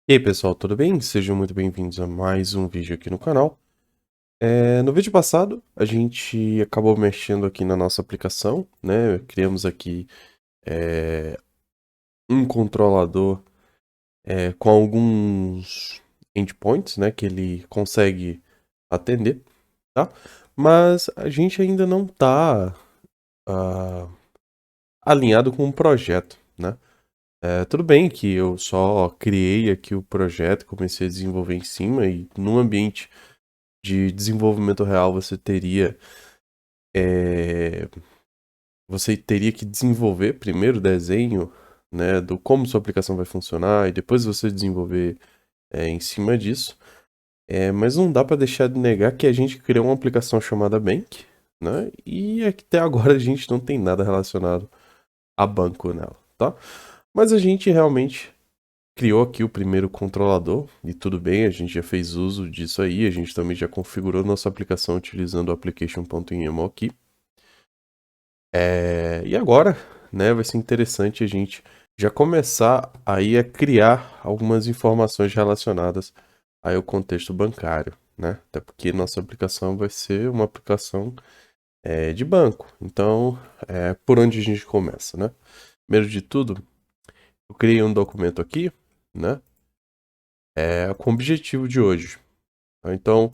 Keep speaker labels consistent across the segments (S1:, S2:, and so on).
S1: E aí pessoal, tudo bem? Sejam muito bem-vindos a mais um vídeo aqui no canal. No vídeo passado, a gente acabou mexendo aqui na nossa aplicação, né? Criamos aqui é, um controlador com alguns endpoints, né? Que ele consegue atender, tá? Mas a gente ainda não está alinhado com o projeto, né? Tudo bem que eu só criei aqui o projeto, comecei a desenvolver em cima e num ambiente de desenvolvimento real é, você teria que desenvolver primeiro o desenho, né, do como sua aplicação vai funcionar e depois você desenvolver em cima disso. Mas não dá para deixar de negar que a gente criou uma aplicação chamada Bank, né, e até agora a gente não tem nada relacionado a banco nela, tá? Mas a gente realmente criou aqui o primeiro controlador e tudo bem, a gente já fez uso disso aí, a gente também já configurou nossa aplicação utilizando o application.yaml aqui. E agora, né, vai ser interessante a gente já começar aí a criar algumas informações relacionadas aí ao contexto bancário, né? Até porque nossa aplicação vai ser uma aplicação de banco. Então, por onde a gente começa, né? Primeiro de tudo, eu criei um documento aqui, né? Com o objetivo de hoje. Então,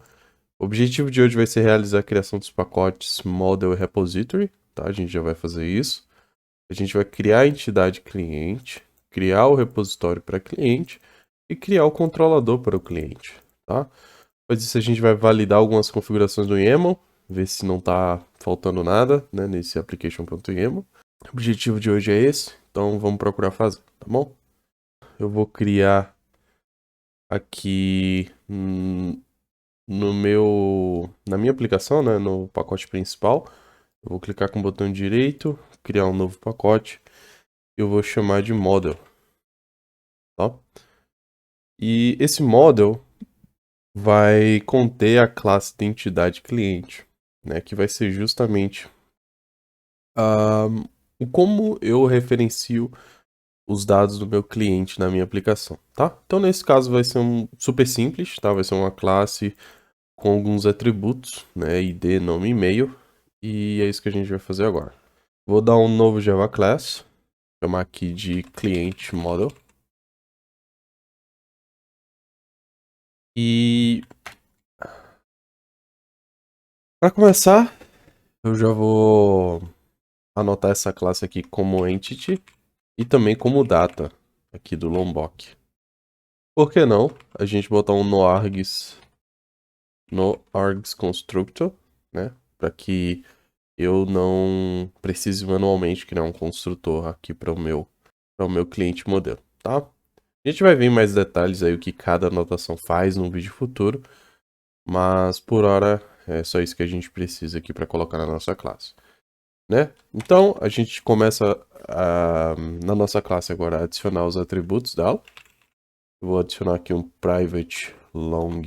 S1: o objetivo de hoje vai ser realizar a criação dos pacotes Model e Repository, tá? A gente já vai fazer isso. A gente vai criar a entidade cliente, criar o repositório para cliente e criar o controlador para o cliente, tá? Depois disso a gente vai validar algumas configurações do YAML, ver se não está faltando nada, né, nesse application.yaml. O objetivo de hoje é esse, então vamos procurar fazer, tá bom? Eu vou criar aqui na minha aplicação, né, no pacote principal. Eu vou clicar com o botão direito, criar um novo pacote. Eu vou chamar de model, tá? E esse model vai conter a classe de entidade cliente, né? Que vai ser justamente como eu referencio os dados do meu cliente na minha aplicação, tá? Então nesse caso vai ser um super simples, tá? Vai ser uma classe com alguns atributos, né? ID, nome e e-mail. E é isso que a gente vai fazer agora. Vou dar um novo Java Class, chamar aqui de cliente model. E para começar, eu já vou anotar essa classe aqui como entity e também como data aqui do Lombok. Por que não a gente botar um no args constructor, né? Para que eu não precise manualmente criar um construtor aqui para o meu cliente modelo, tá? A gente vai ver em mais detalhes aí o que cada anotação faz num vídeo futuro, mas por hora é só isso que a gente precisa aqui para colocar na nossa classe, né? Então a gente começa na nossa classe agora a adicionar os atributos dela. Eu vou adicionar aqui um private long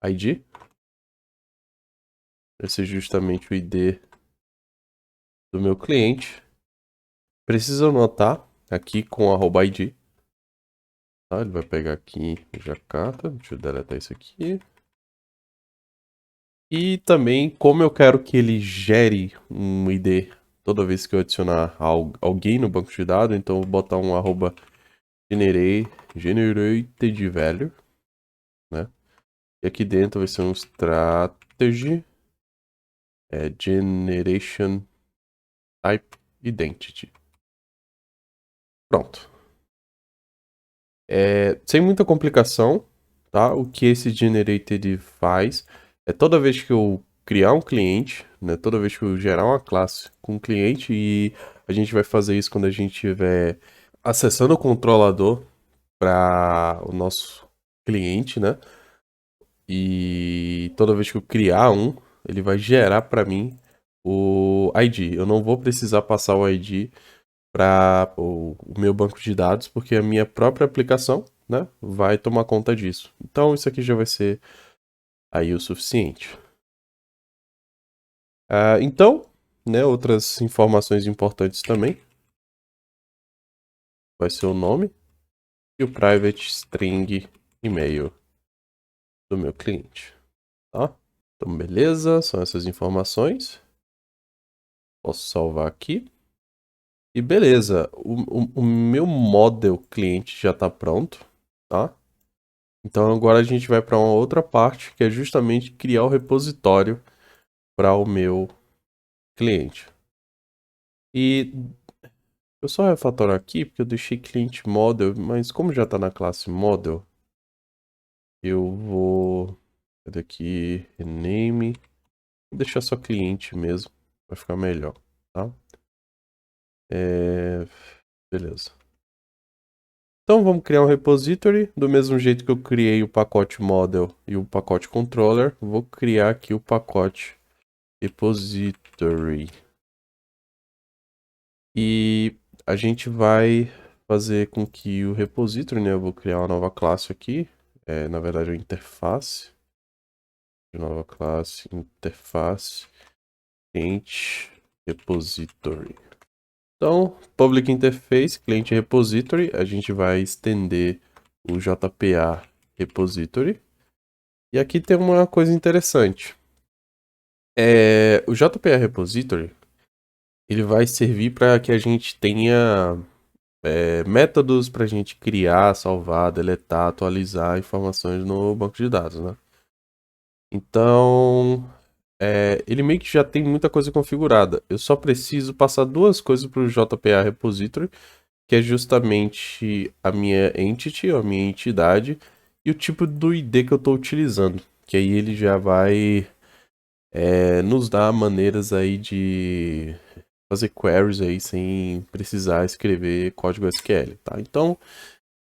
S1: ID. Esse é justamente o ID do meu cliente. Precisa anotar aqui com @id. Tá? Ele vai pegar aqui Jakarta. Deixa eu deletar isso aqui. E também como eu quero que ele gere um ID toda vez que eu adicionar alguém no banco de dados. Então eu vou botar um @generated value, né? E aqui dentro vai ser um strategy generation type identity. Pronto. Sem muita complicação, tá? O que esse generated faz é toda vez que eu criar um cliente, né? Toda vez que eu gerar uma classe com um cliente e a gente vai fazer isso quando a gente estiver acessando o controlador para o nosso cliente, né? E toda vez que eu criar ele vai gerar para mim o ID. Eu não vou precisar passar o ID para o meu banco de dados, porque a minha própria aplicação, né, vai tomar conta disso. Então isso aqui já vai ser aí o suficiente. Então, né, outras informações importantes também vai ser o nome. e o private string e-mail do meu cliente, tá? Então, beleza, são essas informações. Posso salvar aqui. E beleza, o meu model cliente já está pronto, tá? Então agora a gente vai para uma outra parte, que é justamente criar o repositório para o meu cliente. E eu só refatorar aqui, porque eu deixei cliente model, mas como já está na classe model, eu vou... Cadê aqui? Rename. Vou deixar só cliente mesmo, vai ficar melhor, tá? Beleza. Então vamos criar um repository, do mesmo jeito que eu criei o pacote model e o pacote controller, vou criar aqui o pacote repository. E a gente vai fazer com que o repository, né, eu vou criar uma nova classe aqui, na verdade é uma interface, nova classe, interface, cliente repository. Então, public interface, cliente repository, a gente vai estender o JPA repository. E aqui tem uma coisa interessante. O JPA repository, ele vai servir para que a gente tenha métodos para a gente criar, salvar, deletar, atualizar informações no banco de dados, né? Então, ele meio que já tem muita coisa configurada. Eu só preciso passar duas coisas para o JPA repository, que é justamente a minha entity, a minha entidade, e o tipo do ID que eu estou utilizando. Que aí ele já vai nos dar maneiras aí de fazer queries aí sem precisar escrever código SQL, tá? Então,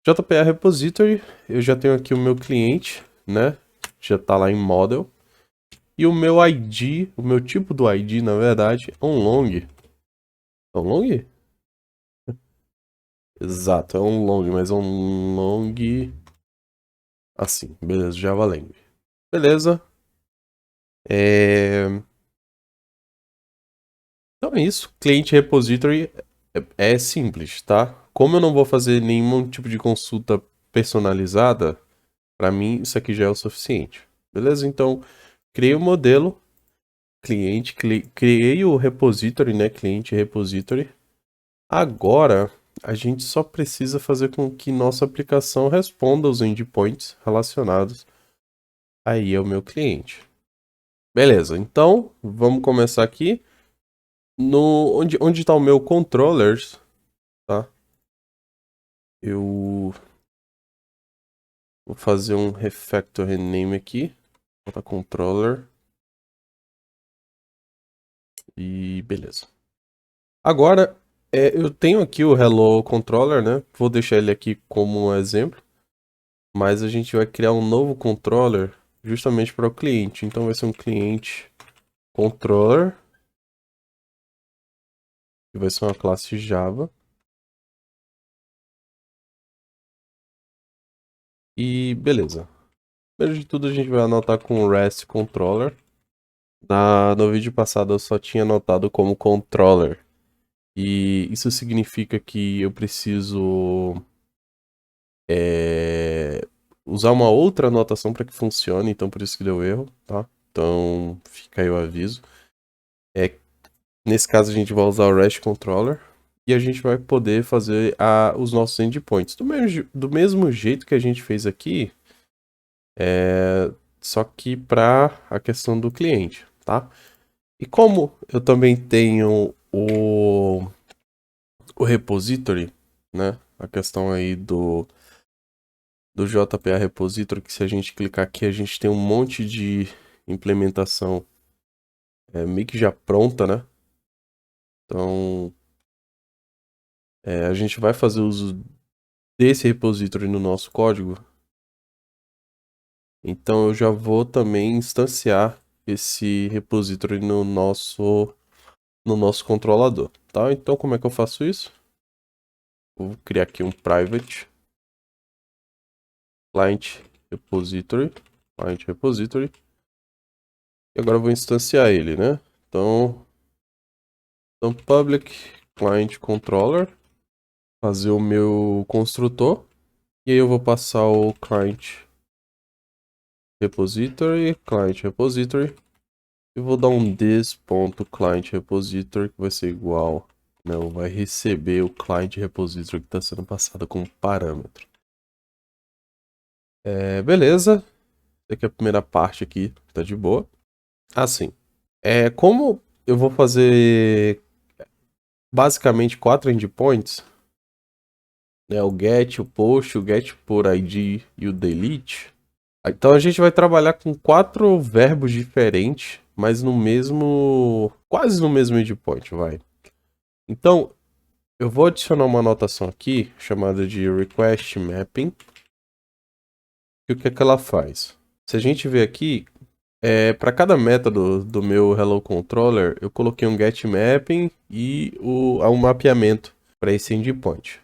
S1: JPA Repository, eu já tenho aqui o meu cliente, né? Já está lá em model. E o meu ID, o meu tipo do ID, na verdade, é um long. É um long? Exato, é um long, mas é um long assim, beleza, Java Lang. Beleza. Então é isso, cliente repository é simples, tá? Como eu não vou fazer nenhum tipo de consulta personalizada, para mim isso aqui já é o suficiente. Beleza? Então, criei o modelo, cliente, criei o repository, né? Cliente repository. Agora, a gente só precisa fazer com que nossa aplicação responda aos endpoints relacionados aí ao meu cliente. Beleza, então vamos começar aqui. Onde está o meu controllers, tá? Eu vou fazer um refactor rename aqui. Vou botar controller. E beleza. Agora, eu tenho aqui o Hello Controller, né? Vou deixar ele aqui como um exemplo. Mas a gente vai criar um novo controller justamente para o cliente. Então vai ser um cliente controller. Que vai ser uma classe Java. E beleza. Primeiro de tudo a gente vai anotar com o REST controller. No vídeo passado eu só tinha anotado como controller. E isso significa que eu preciso usar uma outra anotação para que funcione, então por isso que deu erro, tá? Então fica aí o aviso. Nesse caso a gente vai usar o REST Controller e a gente vai poder fazer os nossos endpoints. Do mesmo jeito que a gente fez aqui, só que para a questão do cliente, tá? E como eu também tenho o repository, né? A questão aí do JPA repository, que se a gente clicar aqui, a gente tem um monte de implementação meio que já pronta, né? Então, a gente vai fazer uso desse repository no nosso código. Então, eu já vou também instanciar esse repository no nosso controlador, tá? Então, como é que eu faço isso? Vou criar aqui um private client repository, e agora eu vou instanciar ele, né? Então public client controller, fazer o meu construtor, E aí eu vou passar o client repository, e vou dar um this.client repository que vai ser igual, não, vai receber o client repository que está sendo passado como parâmetro. Beleza, essa aqui é a primeira parte aqui, tá de boa. Assim, como eu vou fazer basicamente 4 endpoints, né, o get, o post, o get por ID e o delete. Então a gente vai trabalhar com 4 verbos diferentes, mas no mesmo, quase no mesmo endpoint, vai. Então, eu vou adicionar uma anotação aqui, chamada de request mapping. E o que é que ela faz? Se a gente ver aqui, para cada método do meu Hello Controller, eu coloquei um get mapping e um mapeamento para esse endpoint.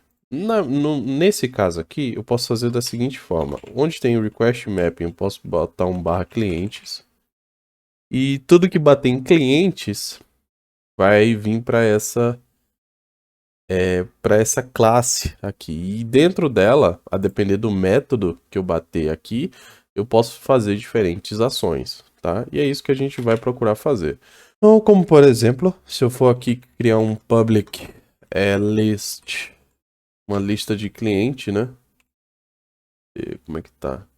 S1: Nesse caso aqui, eu posso fazer da seguinte forma. Onde tem o request mapping, eu posso botar um barra clientes. E tudo que bater em clientes vai vir para essa classe aqui. E dentro dela, a depender do método que eu bater aqui, eu posso fazer diferentes ações, tá? E é isso que a gente vai procurar fazer. Então, como por exemplo, se eu for aqui criar um public list, uma lista de cliente, né? E como é que tá?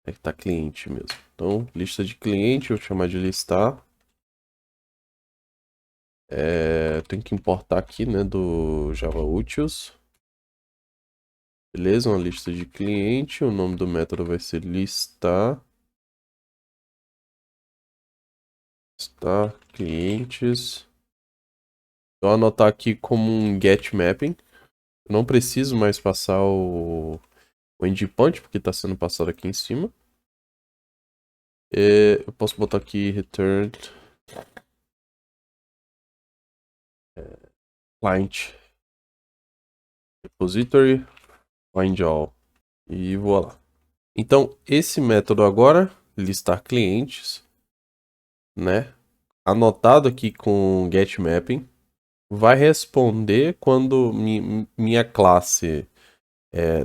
S1: É que tá cliente mesmo. Então, lista de cliente, eu vou chamar de listar. Tem que importar aqui, né, do Java Utils. Beleza, uma lista de cliente, o nome do método vai ser listar. Listar clientes. Vou anotar aqui como um get mapping. Eu não preciso mais passar o endpoint, porque está sendo passado aqui em cima. Eu posso botar aqui return client repository find all. E voilà. Então, esse método agora, listar clientes, né? Anotado aqui com get mapping, vai responder quando minha classe,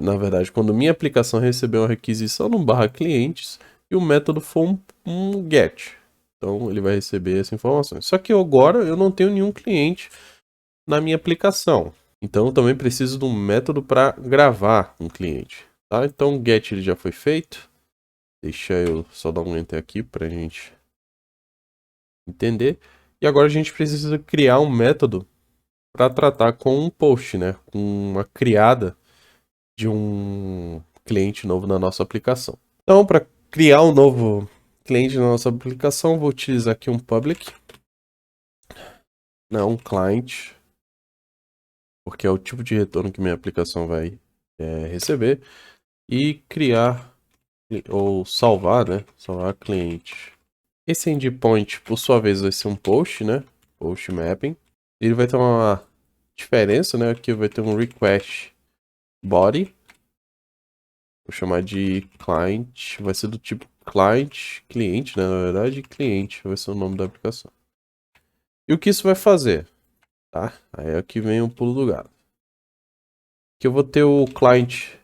S1: na verdade, quando minha aplicação receber uma requisição no barra clientes e o método for um get. Então ele vai receber essa informação. Só que agora eu não tenho nenhum cliente na minha aplicação. Então eu também preciso de um método para gravar um cliente. Tá? Então o get ele já foi feito. Deixa eu só dar um enter aqui para a gente entender. E agora a gente precisa criar um método para tratar com um post, né? Com uma criada de um cliente novo na nossa aplicação. Então, para criar um novo cliente na nossa aplicação, vou utilizar aqui um public, não um client, porque é o tipo de retorno que minha aplicação vai receber, e criar ou salvar, né? Salvar cliente. Esse endpoint, por sua vez, vai ser um post, né? Post mapping. Ele vai ter uma diferença, né? Aqui vai ter um request body. Vou chamar de client. Vai ser do tipo client, cliente, né? Na verdade, cliente vai ser o nome da aplicação. E o que isso vai fazer? Tá? Aí aqui vem o pulo do gato. Aqui eu vou ter o client.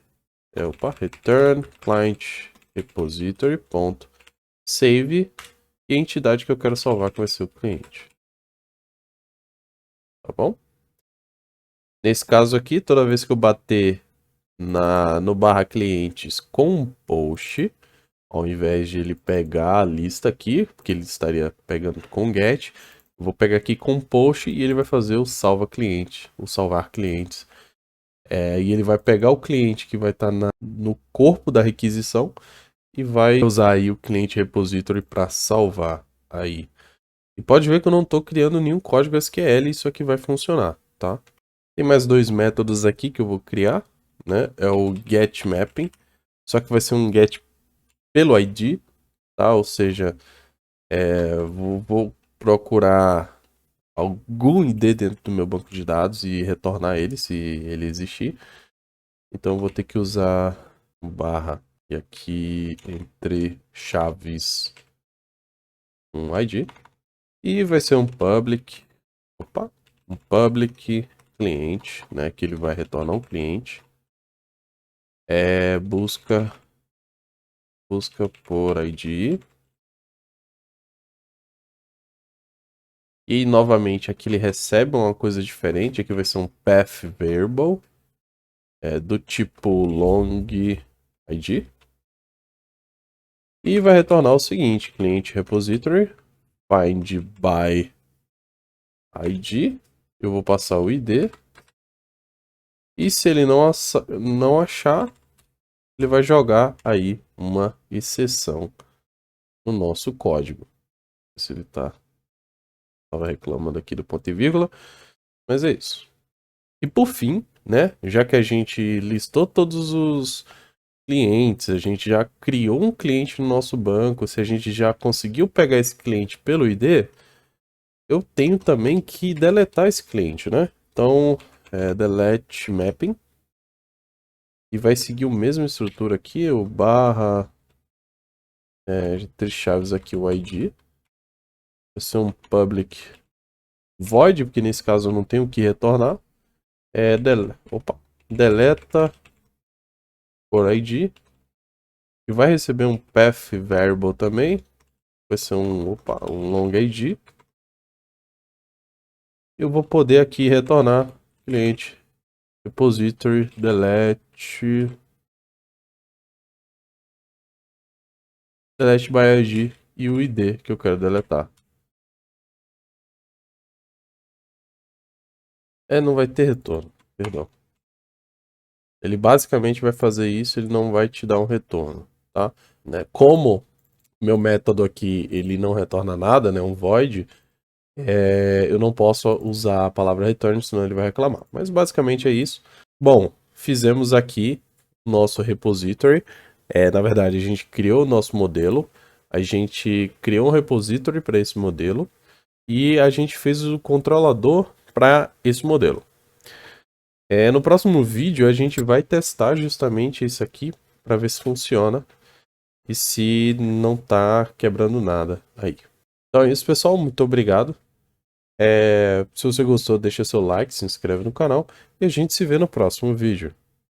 S1: Return client repository ponto save e a entidade que eu quero salvar que vai ser o cliente. Tá bom? Nesse caso aqui, toda vez que eu bater no barra clientes com um post, ao invés de ele pegar a lista aqui, porque ele estaria pegando com get, eu vou pegar aqui com post e ele vai fazer o salva cliente, o salvar clientes. E ele vai pegar o cliente que vai estar no corpo da requisição e vai usar aí o cliente repository para salvar aí. E pode ver que eu não estou criando nenhum código SQL, isso aqui vai funcionar, tá? Tem mais 2 métodos aqui que eu vou criar, né? É o get mapping, só que vai ser um get pelo ID, tá? Ou seja, vou procurar algum ID dentro do meu banco de dados e retornar ele, se ele existir. Então eu vou ter que usar barra e aqui entre chaves um ID. E vai ser um public, um public cliente, né? Que ele vai retornar um cliente. busca por ID. E novamente aqui ele recebe uma coisa diferente, aqui vai ser um path variable, do tipo long ID. E vai retornar o seguinte, cliente repository, find by ID, eu vou passar o ID, e se ele não achar, ele vai jogar aí uma exceção no nosso código. Se ele estava reclamando aqui do ponto e vírgula, mas é isso. E por fim, né, já que a gente listou todos os clientes, a gente já criou um cliente no nosso banco, se a gente já conseguiu pegar esse cliente pelo ID, eu tenho também que deletar esse cliente, né? Então, delete mapping, e vai seguir a mesma estrutura aqui, o barra, três chaves aqui, o ID, vai ser um public void, porque nesse caso eu não tenho o que retornar, deleta por ID, e vai receber um path variable também, vai ser um long ID. Eu vou poder aqui retornar cliente repository delete by ID e o ID que eu quero deletar. Não vai ter retorno, perdão. Ele basicamente vai fazer isso, ele não vai te dar um retorno, tá? Né? Como meu método aqui ele não retorna nada, né? Um void, eu não posso usar a palavra return, senão ele vai reclamar. Mas basicamente é isso. Bom, fizemos aqui o nosso repository. Na verdade, a gente criou o nosso modelo, a gente criou um repository para esse modelo e a gente fez o controlador para esse modelo. No próximo vídeo, a gente vai testar justamente isso aqui para ver se funciona e se não está quebrando nada aí. Então é isso, pessoal. Muito obrigado. Se você gostou, deixa seu like, se inscreve no canal e a gente se vê no próximo vídeo.